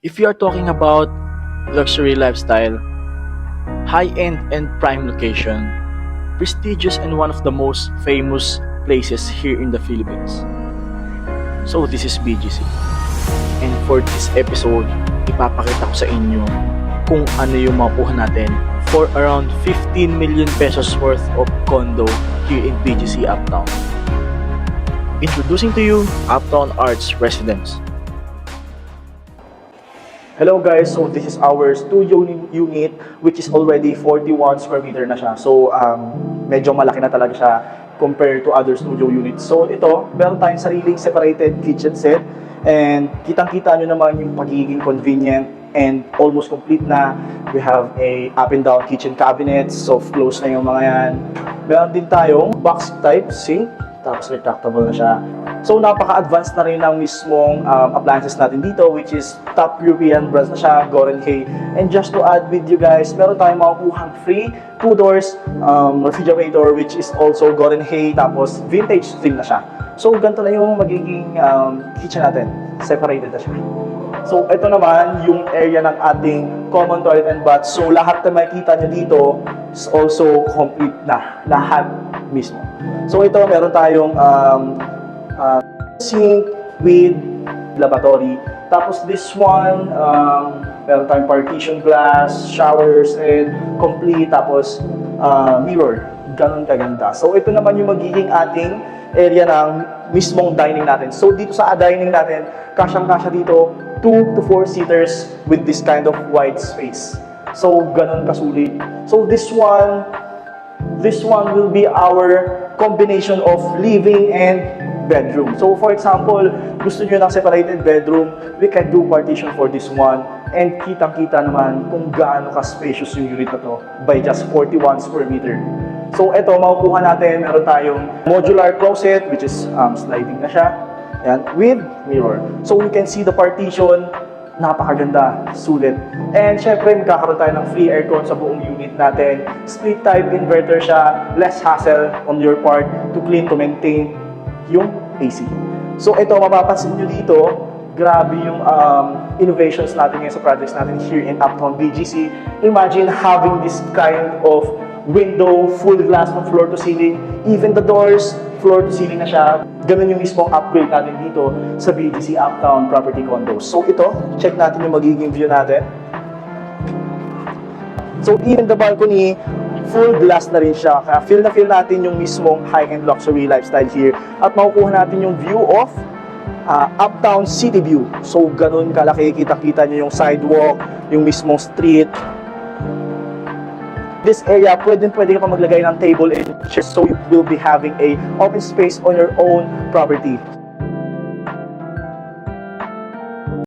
If you are talking about luxury lifestyle, high-end and prime location, prestigious and one of the most famous places here in the Philippines. So this is BGC. And for this episode, ipapakita ko sa inyo kung ano yung makuha natin for around 15 million pesos worth of condo here in BGC Uptown. Introducing to you Uptown Arts Residence. Hello guys, so this is our studio unit which is already 41 square meter na siya. So medyo malaki na talaga siya compared to other studio units. So ito, meron tayong sariling separated kitchen set and kitang-kita nyo naman yung pagiging convenient and almost complete na. We have a up and down kitchen cabinet, soft close na yung mga yan. Meron din tayong box type sink, tapos retractable na siya. So napaka-advanced na rin ng mismong appliances natin dito, which is top European brands na siya, Goren Hay. And just to add with you guys, meron tayong makukuhang free 2 doors refrigerator which is also Goren Hay, tapos vintage theme na siya. So ganito na yung magiging kitchen natin, separated na siya. So ito naman yung area ng ating common toilet and bath. So lahat na makikita nyo dito is also complete na, lahat mismo. So ito meron tayong sink with lavatory. Tapos this one, meron tayong partition glass, showers, and complete. Tapos mirror. Ganon kaganda. So ito naman yung magiging ating area ng mismong dining natin. So dito sa dining natin, kasyang-kasya dito 2 to 4 seaters with this kind of wide space. So ganon kasulit. So this one will be our combination of living and bedroom. So for example, gusto nyo ng separated bedroom, we can do partition for this one. And kitang-kita naman kung gaano ka-spacious yung unit na to by just 41 square meter. So ito, makukuha natin, meron tayong modular closet which is sliding na siya. Yan, with mirror. So you can see the partition, napakaganda, sulit. And syempre, magkakaroon tayo ng free aircon sa buong unit natin. Split type inverter siya, less hassle on your part to clean, to maintain yung AC. So ito, mapapansin nyo dito, grabe yung innovations natin ngayon sa projects natin here in Uptown BGC. Imagine having this kind of window, full glass from floor to ceiling. Even the doors, floor to ceiling na siya. Ganun yung mismong upgrade natin dito sa BGC Uptown Property Condos. So ito, check natin yung magiging view natin. So even the balcony, full glass na rin siya. Kaya feel na feel natin yung mismong high-end luxury lifestyle here. At makukuha natin yung view of Uptown City View. So ganun kalaki, kita-kita nyo yung sidewalk, yung mismong street. This area, pwede ka pa maglagay ng table and chairs, so you will be having a open space on your own property.